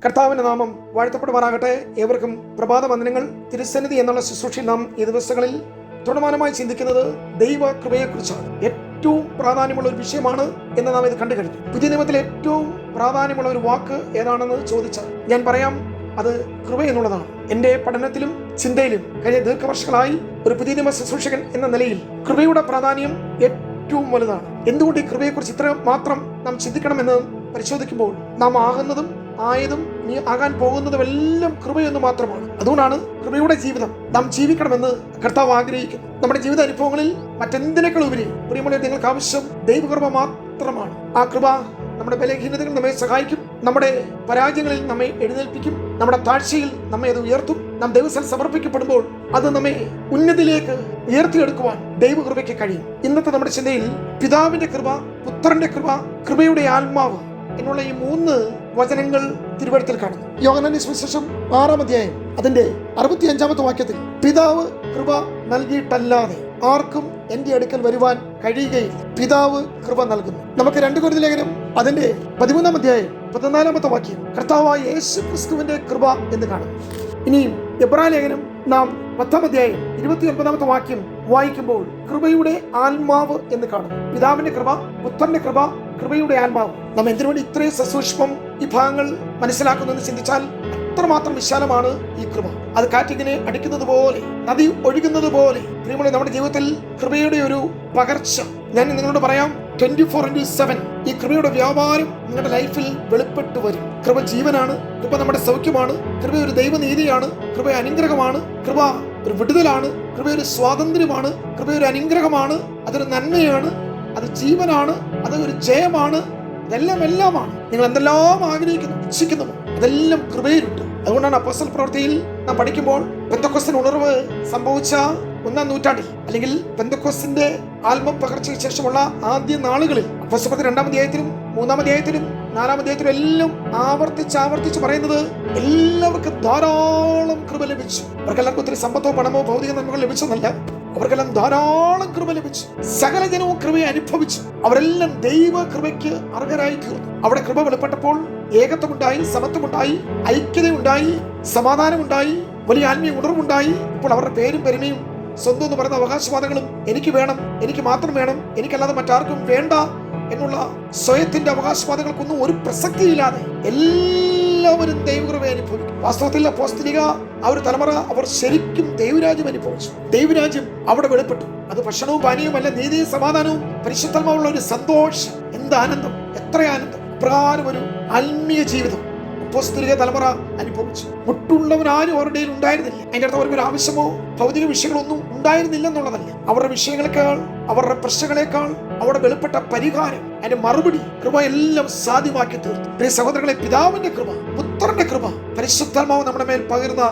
കർത്താവിന്റെ നാമം വാഴ്ത്തപ്പെടുമാറാകട്ടെ. ഏവർക്കും പ്രഭാത വന്ദനങ്ങൾ. തിരുസന്നിധി എന്നുള്ള ശുശ്രൂഷയിൽ നാം ഈ ദിവസങ്ങളിൽ തുടർമാനമായി ചിന്തിക്കുന്നത് ദൈവ കൃപയെക്കുറിച്ചാണ്. ഏറ്റവും പ്രാധാന്യമുള്ള ഒരു വിഷയമാണ് എന്ന് നാം ഇത് കണ്ടു കഴിഞ്ഞു. പുതിയ നിയമത്തിലെ ഏറ്റവും പ്രാധാന്യമുള്ള ഒരു വാക്ക് ഏതാണെന്ന് ചോദിച്ചാൽ ഞാൻ പറയാം, അത് കൃപ എന്നുള്ളതാണ്. എന്റെ പഠനത്തിലും ചിന്തയിലും കഴിഞ്ഞ ദീർഘവർഷങ്ങളായി ഒരു പുതിയ നിയമ ശുശ്രൂഷകൻ എന്ന നിലയിൽ കൃപയുടെ പ്രാധാന്യം ഏറ്റവും വലുതാണ്. എന്തുകൊണ്ട് ഈ കൃപയെക്കുറിച്ച് ഇത്ര മാത്രം നാം ചിന്തിക്കണമെന്ന് പരിശോധിക്കുമ്പോൾ നാം ആകുന്നതും ആയതും നീ ആകാൻ പോകുന്നതുമെല്ലാം കൃപയെന്ന് മാത്രമാണ്. അതുകൊണ്ടാണ് കൃപയുടെ ജീവിതം നാം ജീവിക്കണമെന്ന് കർത്താവ് ആഗ്രഹിക്കുന്നു. നമ്മുടെ ജീവിത അനുഭവങ്ങളിൽ മറ്റെന്തിനേക്കാൾ ഉപരി പ്രിയമുള്ളവരെ, നിങ്ങൾക്ക് ആവശ്യം ദൈവകൃപ മാത്രമാണ്. ആ കൃപ നമ്മുടെ ബലഹീനതകൾ നമ്മെ സഹായിക്കും, നമ്മുടെ പരാജയങ്ങളിൽ നമ്മെ എഴുന്നേൽപ്പിക്കും, നമ്മുടെ താഴ്ചയിൽ നമ്മെ അത് ഉയർത്തും. നാം ദൈവത്തിൽ സമർപ്പിക്കപ്പെടുമ്പോൾ അത് നമ്മെ ഉന്നതിയിലേക്ക് ഉയർത്തിയെടുക്കുവാൻ ദൈവകൃപയ്ക്ക് കഴിയും. ഇന്നത്തെ നമ്മുടെ ചിന്തയിൽ പിതാവിന്റെ കൃപ, പുത്രന്റെ കൃപ, കൃപയുടെ ആത്മാവ് എന്നുള്ള ഈ 3 വചനങ്ങൾ തിരുവഴുത്തിൽ കാണുന്നു. യോഹന്നാന്റെ സുവിശേഷം 6-ാം അധ്യായം അതിന്റെ 65-ാമത്തെ വാക്യത്തിൽ പിതാവ് കൃപ നൽകിയിട്ടല്ലാതെ ആർക്കും എന്റെ അടുക്കൽ വരുവാൻ കഴിയുകയില്ല, പിതാവ് കൃപ നൽകുന്നു. നമുക്ക് 2 കൊരിന്ത്യർ ലേഖനം അതിന്റെ 13-ാം അധ്യായം 14-ാമത്തെ വാക്യം കർത്താവായ യേശു ക്രിസ്തുവിന്റെ കൃപ എന്ന് കാണുന്നു. ഇനിയും എബ്രായ ലേഖനം നാം 10-ാം അധ്യായം 29-ാമത്തെ വാക്യം വായിക്കുമ്പോൾ കൃപയുടെ ആത്മാവ് എന്ന് കാണുന്നു. പിതാവിന്റെ കൃപ, പുത്രന്റെ കൃപ, കൃപയുടെ ആത്മാവ്. നാം എന്തിനുവേണ്ടി ഇത്രയും സസൂക്ഷ്മം ഈ ഭാഗങ്ങൾ മനസ്സിലാക്കുന്നു ചിന്തിച്ചാൽ അത്രമാത്രം വിശാലമാണ് ഈ കൃപ. അത് കാറ്റിങ്ങനെ അടിക്കുന്നത് പോലെ, നദി ഒഴുകുന്നത് പോലെ പ്രിയമുള്ള നമ്മുടെ ജീവിതത്തിൽ കൃപയുടെ ഒരു പകർച്ച. ഞാൻ നിങ്ങളോട് പറയാം, 24/7 ഈ കൃപയുടെ വ്യാപാരം നിങ്ങളുടെ ലൈഫിൽ വെളിപ്പെട്ടു വരും. കൃപ ജീവനാണ്, കൃപ നമ്മുടെ സൗഖ്യമാണ്, കൃപ ഒരു ദൈവനീതിയാണ്, കൃപ അനുഗ്രഹമാണ്, കൃപ ഒരു വിടുതലാണ്, കൃപ ഒരു സ്വാതന്ത്ര്യമാണ്, കൃപ ഒരു അനുഗ്രഹമാണ്, അതൊരു നന്മയാണ്, അത് ജീവനാണ്, അത് ഒരു ജയമാണ്. എല്ലാമാണ്. നിങ്ങൾ എന്തെല്ലാം ആഗ്രഹിക്കുന്നു, ഇച്ഛിക്കുന്നു, അതെല്ലാം കൃപയിലുണ്ട്. അതുകൊണ്ടാണ് അപ്പോസ്തല പ്രവൃത്തിയിൽ നാം പഠിക്കുമ്പോൾ പെന്തക്കോസ്തിന് ഉണർവ് സംഭവിച്ച 1-ാം നൂറ്റാണ്ടിൽ അല്ലെങ്കിൽ പെന്തക്കോസ്തിന്റെ ആത്മപകർച്ചയ്ക്ക് ശേഷമുള്ള ആദ്യ നാളുകളിൽ അപ്പോസ്തല പ്രവൃത്തി 2-ാം അധ്യായത്തിലും 3-ാം അധ്യായത്തിലും 4-ാം അധ്യായത്തിലും എല്ലാം ആവർത്തിച്ച് പറയുന്നത് എല്ലാവർക്കും ധാരാളം കൃപ ലഭിച്ചു. അവർക്കെല്ലാവർക്കും ഒത്തിരി സമ്പത്തോ പണമോ ഭൗതിക നന്മകൾ ലഭിച്ചെന്നല്ല, അവർക്കെല്ലാം ധാരാളം കൃപ ലഭിച്ചു. സകല ജനവും കൃപയെ അനുഭവിച്ചു. അവരെല്ലാം ദൈവ കൃപയ്ക്ക് അർഹരായി തീർന്നു. അവിടെ കൃപ വെളിപ്പെട്ടപ്പോൾ ഏകത്വമുണ്ടായി, സമത്വമുണ്ടായി, ഐക്യതയുണ്ടായി, സമാധാനമുണ്ടായി, വലിയ ആത്മീയ ഉണർവുണ്ടായി. ഇപ്പോൾ അവരുടെ പേരും പെരുമയും സ്വന്തം എന്ന് പറയുന്ന അവകാശവാദങ്ങളും എനിക്ക് വേണം, എനിക്ക് മാത്രം വേണം, എനിക്കല്ലാതെ മറ്റാർക്കും വേണ്ട എന്നുള്ള സ്വയത്തിന്റെ അവകാശവാദങ്ങൾക്കൊന്നും ഒരു പ്രസക്തിയില്ലാതെ എല്ലാവരും ദൈവകൃപയെ അനുഭവിക്കും. വാസ്തവത്തിൽ അപ്പോസ്തലിക ആ ഒരു തലമുറ അവർ ശരിക്കും ദൈവരാജ്യം അനുഭവിച്ചു. ദൈവരാജ്യം അവിടെ വെളിപ്പെട്ടു. അത് ഭക്ഷണവും പാനീയവുമല്ല, നീതിയും സമാധാനവും പരിശുദ്ധമുള്ള ഒരു സന്തോഷം. എന്ത് ആനന്ദം, എത്ര ആനന്ദം! പ്രകാരം ഒരു ആത്മീയ ജീവിതം അപ്പോസ്തലിക തലമുറ അനുഭവിച്ചു. മുട്ടുള്ളവരാരും അവരുടെ ഉണ്ടായിരുന്നില്ല. അതിൻ്റെ അടുത്ത് അവർക്ക് ഒരു ആവശ്യമോ ഭൗതിക വിഷയങ്ങളൊന്നും ഉണ്ടായിരുന്നില്ല എന്നുള്ളതല്ല. അവരുടെ വിഷയങ്ങളെക്കാൾ, അവരുടെ പ്രശ്നങ്ങളെക്കാൾ അവിടെ വെളിപ്പെട്ട പരിഹാരം, അതിന്റെ മറുപടി, കൃപ എല്ലാം സാധ്യമാക്കി തീർത്തു. പ്രിയ സഹോദരങ്ങളെ, പിതാവിന്റെ കൃപ, പുത്രന്റെ കൃപ, പരിശുദ്ധാത്മാവ് നമ്മുടെ മേൽ പകരുന്ന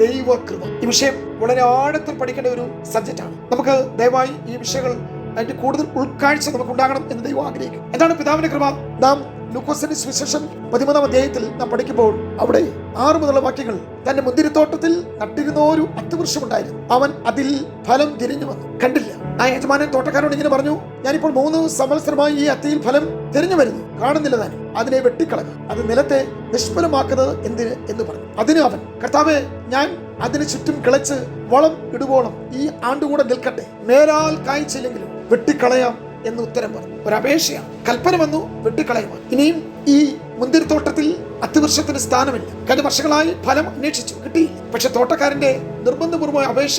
ദൈവ കൃപ. ഈ വിഷയം വളരെ ആഴത്തിൽ പഠിക്കേണ്ട ഒരു സബ്ജക്റ്റാണ്. നമുക്ക് ദയവായി ഈ വിഷയങ്ങൾ അതിന്റെ കൂടുതൽ ഉൾക്കാഴ്ച നമുക്ക് ഉണ്ടാകണം എന്ന് ദൈവം ആഗ്രഹിക്കും. എന്താണ് പിതാവിന്റെ കൃപ? നാം ലൂക്കോസിന്റെ സുവിശേഷം 13-ാം അധ്യായത്തിൽ നാം പഠിക്കുമ്പോൾ അവിടെ 6 മുതലുള്ള വാക്യങ്ങൾ, തന്റെ മുന്തിരിത്തോട്ടത്തിൽ നട്ടിരുന്ന ഒരു അത്തിവൃക്ഷമുണ്ടായിരുന്നു, അവൻ അതിൽ ഫലം തിരിഞ്ഞു വന്നു, കണ്ടില്ല. ആ യജമാനൻ തോട്ടക്കാരോട് ഇങ്ങനെ പറഞ്ഞു, ഞാനിപ്പോൾ 3 സംവത്സരമായി ഈ അത്തിയിൽ ഫലം തിരിഞ്ഞു വരുന്നു, കാണുന്നില്ല താനും, അതിനെ വെട്ടിക്കളക, അത് നിലത്തെ നിഷ്ഫലമാക്കുന്നത് എന്തിന് എന്ന് പറഞ്ഞു. അതിന് അവൻ, കർത്താവേ, ഞാൻ അതിന് ചുറ്റും കിളച്ച് വളം ഇടുവോളം ഈ ആണ്ടുകൂടെ നിൽക്കട്ടെ, മേലാൽ കായ്ച്ചില്ലെങ്കിലും വെട്ടിക്കളയാം എന്ന് ഉത്തരം പറഞ്ഞു. ഒരപേക്ഷയാണ്. കൽപ്പന വന്നു, വെട്ടിക്കളയുവാൻ. ഇനിയും ഈ മുന്തിരിത്തോട്ടത്തിൽ അത്തിവൃക്ഷത്തിന് സ്ഥാനമില്ല. കഴിഞ്ഞ വർഷങ്ങളായി ഫലം അന്വേഷിച്ചു, കിട്ടിയില്ല. പക്ഷെ തോട്ടക്കാരന്റെ നിർബന്ധപൂർവ്വമായ അപേക്ഷ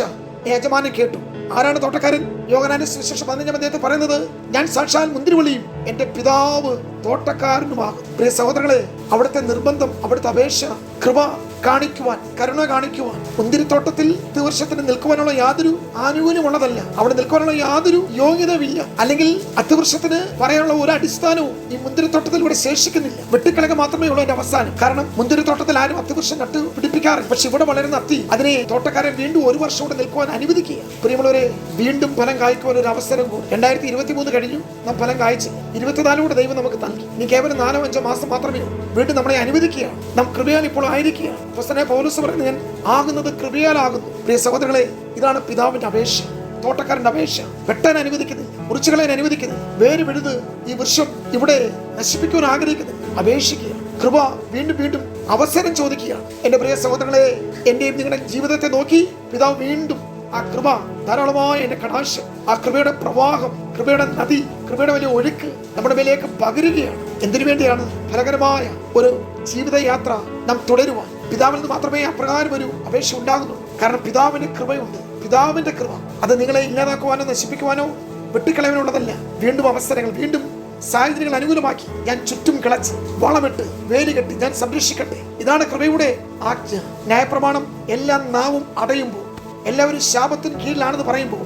യജമാനൻ കേട്ടു. ആരാണ് തോട്ടക്കാരൻ? യോഹന്നാന്റെ സുവിശേഷം 15-ാം അധ്യായത്തിൽ പറയുന്നത്, ഞാൻ സാക്ഷാൽ മുന്തിരിവള്ളിയും എന്റെ പിതാവ് തോട്ടക്കാരനുമാകും. പ്രിയ സഹോദരങ്ങളെ, അവിടുത്തെ നിർബന്ധം, അവിടുത്തെ അപേക്ഷ, കൃപ കാണിക്കുവാൻ, കരുണ കാണിക്കുവാൻ, മുന്തിരിത്തോട്ടത്തിൽ അത്തിവൃക്ഷത്തിന് നിൽക്കുവാനുള്ള യാതൊരു ആനുകൂല്യമുള്ളതല്ല, അവിടെ നിൽക്കുവാനുള്ള യാതൊരു യോഗ്യതയുമില്ല. അല്ലെങ്കിൽ അത്തിവൃക്ഷത്തിന് പറയാനുള്ള ഒരു അടിസ്ഥാനവും ഈ മുന്തിരിത്തോട്ടത്തിൽ ഇവിടെ ശേഷിക്കുന്നില്ല. വെട്ടിക്കളക മാത്രമേ ഉള്ളൂ അതിന്റെ അവസാനം. കാരണം മുന്തിരിത്തോട്ടത്തിൽ ആരും അത്തിവൃക്ഷം നട്ട് പിടിപ്പിക്കാറില്ല. പക്ഷെ ഇവിടെ വളരുന്ന അത്തി, അതിനെ തോട്ടക്കാരൻ വീണ്ടും 1 വർഷം കൂടെ നിൽക്കുവാൻ അനുവദിക്കുക. പ്രിയമുള്ളവരെ, വീണ്ടും ഫലം കായ്ക്കുവാൻ ഒരു അവസരം കൂടി. 2023 കഴിഞ്ഞു, നാം ഫലം കായ്ച്ചു. 24 കൂടെ ദൈവം നമുക്ക് നൽകി. ഇനി കേവലം 4-5 മാസം മാത്രമേ ഉള്ളൂ. വീണ്ടും നമ്മളെ അനുവദിക്കുകയാണ്. നാം കൃപയാൽ ഇപ്പോൾ ആയിരിക്കുകയാണ്. അപ്പോസ്തലനായ പൗലോസ് പറയുന്നത്, ഞാൻ ആകുന്നത് കൃപയാലാകുന്നു. പ്രിയ സഹോദരങ്ങളെ, ഇതാണ് പിതാവിന്റെ അപേക്ഷ, തോട്ടക്കാരന്റെ അപേക്ഷ. വെട്ടാൻ അനുവദിക്കുന്നില്ല, മുറിച്ചുകളയാൻ അനുവദിക്കുന്നില്ല, വേര് വിഴുത് ഈ വൃക്ഷം ഇവിടെ നശിപ്പിക്കുവാൻ ആഗ്രഹിക്കുന്നില്ല. അപേക്ഷിക്കുക, കൃപ വീണ്ടും വീണ്ടും അവസരം ചോദിക്കുകയാണ്. എന്റെ പ്രിയ സഹോദരങ്ങളെ, എന്റെയും നിങ്ങളുടെ ജീവിതത്തെ നോക്കി പിതാവ് വീണ്ടും ആ കൃപ ധാരാളമായ എന്റെ കടാശം, ആ കൃപയുടെ പ്രവാഹം, കൃപയുടെ നദി, കൃപയുടെ വലിയ ഒഴുക്ക് നമ്മുടെ മേലേക്ക് പകരുകയാണ്. എന്തിനു വേണ്ടിയാണ്? ഫലകരമായ ഒരു ജീവിതയാത്ര നാം തുടരുവാൻ. പിതാവിൽ നിന്ന് മാത്രമേ അപ്രകാരം ഒരു അപേക്ഷ ഉണ്ടാകുന്നുള്ളൂ. കാരണം പിതാവിന് കൃപയുണ്ട്. പിതാവിന്റെ കൃപ അത് നിങ്ങളെ ഇല്ലാതാക്കുവാനോ നശിപ്പിക്കുവാനോ വെട്ടിക്കളയാനുള്ളതല്ല. വീണ്ടും അവസരങ്ങൾ, വീണ്ടും സാഹചര്യങ്ങൾ അനുകൂലമാക്കി ഞാൻ ചുറ്റും കിളച്ച് വളമിട്ട് വേലി ഞാൻ സംരക്ഷിക്കട്ടെ. ഇതാണ് കൃപയുടെ ആജ്ഞ. ന്യായപ്രമാണം എല്ലാ നാവും അടയുമ്പോൾ, എല്ലാവരും ശാപത്തിന് കീഴിലാണെന്ന് പറയുമ്പോൾ,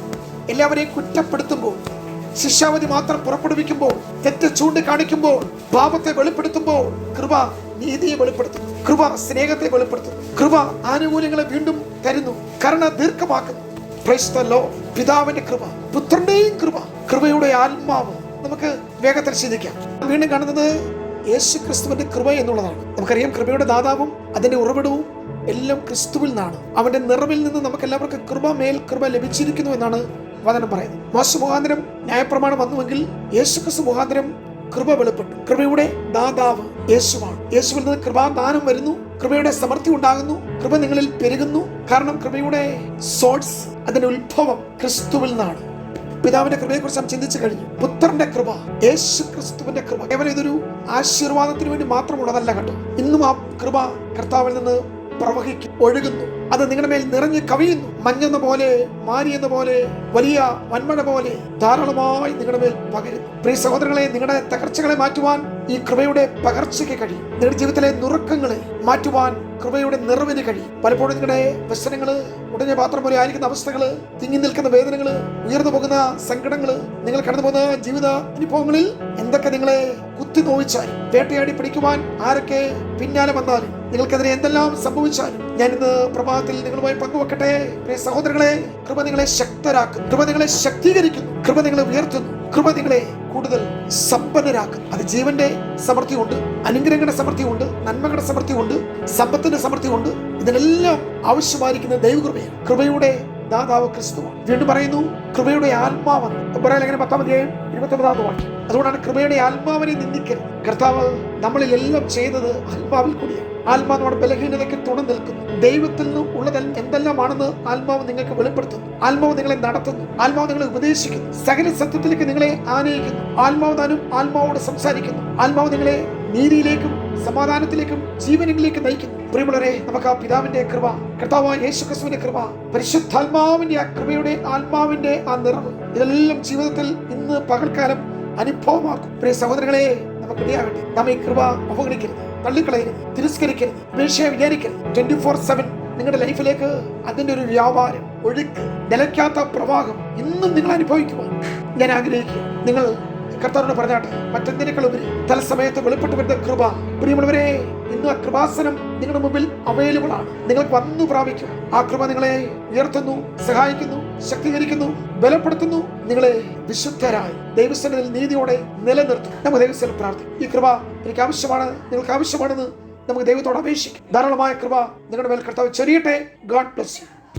എല്ലാവരെയും കുറ്റപ്പെടുത്തുമ്പോൾ, ശിക്ഷാവധി മാത്രം പുറപ്പെടുവിക്കുമ്പോൾ, തെറ്റ് ചൂണ്ടിക്കാണിക്കുമ്പോൾ, പാപത്തെ വെളിപ്പെടുത്തുമ്പോൾ, കൃപ നീതിയെ വെളിപ്പെടുത്തുന്നു, കൃപ സ്നേഹത്തെ വെളിപ്പെടുത്തുന്നു, കൃപ ആനുകൂല്യങ്ങളെ വീണ്ടും തരുന്നു, കരുണ ദീർഘമാക്കുന്നു. Praise the lord. പിതാവിന്റെ കൃപ, പുത്രന്റെയും കൃപ, കൃപയുടെ ആത്മാവ്. നമുക്ക് വേഗത്തിൽ ചിന്തിക്കാം. വീണ്ടും കാണുന്നത് യേശു ക്രിസ്തുവിന്റെ കൃപ എന്നുള്ളതാണ്. നമുക്കറിയാം, കൃപയുടെ ദാതാവും അതിന്റെ ഉറവിടവും എല്ലാം ക്രിസ്തുവിൽ നിന്നാണ്. അവന്റെ നിറവിൽ നിന്ന് നമുക്ക് എല്ലാവർക്കും കൃപ മേൽ കൃപ ലഭിച്ചിരിക്കുന്നു എന്നാണ് വചനം പറയുന്നത്. മോശ മുഖാന്തരം ന്യായപ്രമാണം വന്നുവെങ്കിൽ യേശു ക്രിസ്തു മുഖാന്തരം കൃപ വെളിപ്പെട്ടു. കൃപയുടെ ദാതാവ് യേശുവാണ്. യേശുവിൽ നിന്ന് കൃപാദാനം വരുന്നു, കൃപയുടെ സമൃദ്ധി ഉണ്ടാകുന്നു, കൃപ നിങ്ങളിൽ പെരുകുന്നു. കാരണം കൃപയുടെ സോഴ്സ്, അതിന്റെ ഉത്ഭവം ക്രിസ്തുവിൽ നിന്നാണ്. പിതാവിന്റെ കൃപയെക്കുറിച്ച് നാം ചിന്തിച്ചു കഴിഞ്ഞു. പുത്രന്റെ കൃപ, യേശു ക്രിസ്തുവിന്റെ കൃപ കേവലം ഇതൊരു ആശീർവാദത്തിന് വേണ്ടി മാത്രമുള്ളതല്ല കേട്ടോ. ഇന്നും ആ കൃപ കർത്താവിൽ നിന്ന് പ്രവഹിക്കും, ഒഴുകുന്നു. അത് നിങ്ങളുടെ മേൽ നിറഞ്ഞ് കവിയുന്നു. മഞ്ഞെന്ന പോലെ, മാരിയെന്ന പോലെ, വലിയ വൻമഴ പോലെ ധാരാളമായി നിങ്ങളുടെ മേൽ പകരുന്നു. പ്രിയ സഹോദരങ്ങളെ, നിങ്ങളുടെ തകർച്ചകളെ മാറ്റുവാൻ ഈ കൃപയുടെ പകർച്ചയ്ക്ക് കഴിയും. നിങ്ങളുടെ ജീവിതത്തിലെ നുറുക്കങ്ങളെ മാറ്റുവാൻ കൃപയുടെ നിറവിന് കഴിയും. പലപ്പോഴും നിങ്ങളുടെ വ്യസനങ്ങള്, ഉടഞ്ഞ പാത്രം പോലെ ആയിരിക്കുന്ന അവസ്ഥകള്, തിങ്ങി നിൽക്കുന്ന വേദനകള്, ഉയർന്നു പോകുന്ന സങ്കടങ്ങള്, നിങ്ങൾ കടന്നു പോകുന്ന ജീവിത അനുഭവങ്ങളിൽ എന്തൊക്കെ നിങ്ങളെ കുത്തി നോവിച്ചാലും, വേട്ടയാടി പിടിക്കുവാൻ ആരൊക്കെ പിന്നാലെ വന്നാലും, നിങ്ങൾക്കെതിരെ എന്തെല്ലാം സംഭവിച്ചാലും, ഞാൻ ഇന്ന് പ്രഭാതത്തിൽ നിങ്ങളുമായി പങ്കുവെക്കട്ടെ. പ്രിയ സഹോദരങ്ങളെ, കൃപ നിങ്ങളെ ശക്തരാക്കുന്നു, കൃപ നിങ്ങളെ ശക്തീകരിക്കുന്നു, കൃപ നിങ്ങളെ ഉയർത്തുന്നു, കൃപ നിങ്ങളെ കൂടുതൽ സമ്പന്നരാക്കുന്നു. അത് ജീവന്റെ സമൃദ്ധിയുണ്ട്, അനുഗ്രഹങ്ങളുടെ സമൃദ്ധിയുണ്ട്, നന്മകളുടെ സമൃദ്ധിയുണ്ട്, സമ്പത്തിന്റെ സമൃദ്ധിയുണ്ട്. ഇതിനെല്ലാം ആവശ്യമായിരിക്കുന്ന ദൈവകൃപയാണ്. കൃപയുടെ ദാതാവ് ക്രിസ്തുവാണ്. വീണ്ടും പറയുന്നു, കൃപയുടെ ആത്മാവെന്ന്. എബ്രായലേഖനം 10-29 വാക്യം. അതുകൊണ്ടാണ് കൃപയുടെ ആത്മാവിനെ നിന്ദിക്കരുത്. കർത്താവ് നമ്മളിൽ എല്ലാം ചെയ്തത് ആത്മാവിൽ കൂടിയാണ്. ആത്മാവ് നമ്മുടെ ബലഹീനതയ്ക്ക് തുണ നിൽക്കുന്നു. ദൈവത്തിൽ നിന്ന് ഉള്ളത് എന്തെല്ലാമാണെന്ന് ആത്മാവ് നിങ്ങൾക്ക് വെളിപ്പെടുത്തുന്നു. ആത്മാവ് നിങ്ങളെ നടത്തുന്നു, ആത്മാവ് നിങ്ങളെ ഉപദേശിക്കുന്നു, സകല സത്യത്തിലേക്ക് നിങ്ങളെ ആനയിക്കുന്നു. ആത്മാവ് താനും ആത്മാവോട് സംസാരിക്കുന്നു. ആത്മാവ് നിങ്ങളെ നീതിയിലേക്കും സമാധാനത്തിലേക്കും ജീവനിലേക്കും നയിക്കുന്നു. പ്രിയമുള്ളവരെ, നമുക്ക് ആ പിതാവിന്റെ കൃപ, കർത്താവായ യേശു ക്രിസ്തുവിന്റെ കൃപ, പരിശുദ്ധാത്മാവിന്റെ ആ കൃപയുടെ ആത്മാവിന്റെ ആ നിറവ്, ഇതെല്ലാം ജീവിതത്തിൽ ഇന്ന് പകൽക്കാലം അനുഭവമാക്കും. പ്രിയ സഹോദരങ്ങളെ, നമുക്ക് ഇടയാകട്ടെ. നാം ഈ കൃപ അവഗണിക്കരുത്, തള്ളിക്കളയരുത്, തിരസ്കരിക്കരുത്, ഉപേക്ഷയെ വിചാരിക്കരുത്. 24/7 നിങ്ങളുടെ ലൈഫിലേക്ക് അതിന്റെ ഒരു വ്യാപാരം, ഒഴുക്ക്, നിലയ്ക്കാത്ത പ്രവാഹം ഇന്നും നിങ്ങൾ അനുഭവിക്കുവാൻ ഞാൻ ആഗ്രഹിക്കുക. നിങ്ങൾ കർത്താവിനോട് പറഞ്ഞാട്ടെ, മറ്റെന്തിനേക്കാളുപരി തലസമയത്ത് വെളിപ്പെട്ട് വരുന്ന കൃപ. പ്രിയമുള്ളവരെ, ഇന്ന് ആ കൃപാസനം നിങ്ങളുടെ മുമ്പിൽ അവൈലബിൾ ആണ്. നിങ്ങൾക്ക് വന്നു പ്രാപിക്കും. ആ കൃപ നിങ്ങളെ ഉയർത്തുന്നു, സഹായിക്കുന്നു, ശക്തീകരിക്കുന്നു, ബലപ്പെടുത്തുന്നു. നിങ്ങളെ വിശുദ്ധരായി ദൈവസന്നിധിയിൽ നീതിയോടെ നിലനിർത്തും. നമുക്ക് ദൈവസ്ഥലം പ്രാർത്ഥിക്കും. ഈ കൃപ എനിക്ക് ആവശ്യമാണ്, നിങ്ങൾക്ക് ആവശ്യമാണെന്ന് നമുക്ക് ദൈവത്തോട് അപേക്ഷിക്കും. ധാരാളമായ കൃപ നിങ്ങളുടെ മേൽ കർത്താവ് ചൊരിയട്ടെ. God bless you.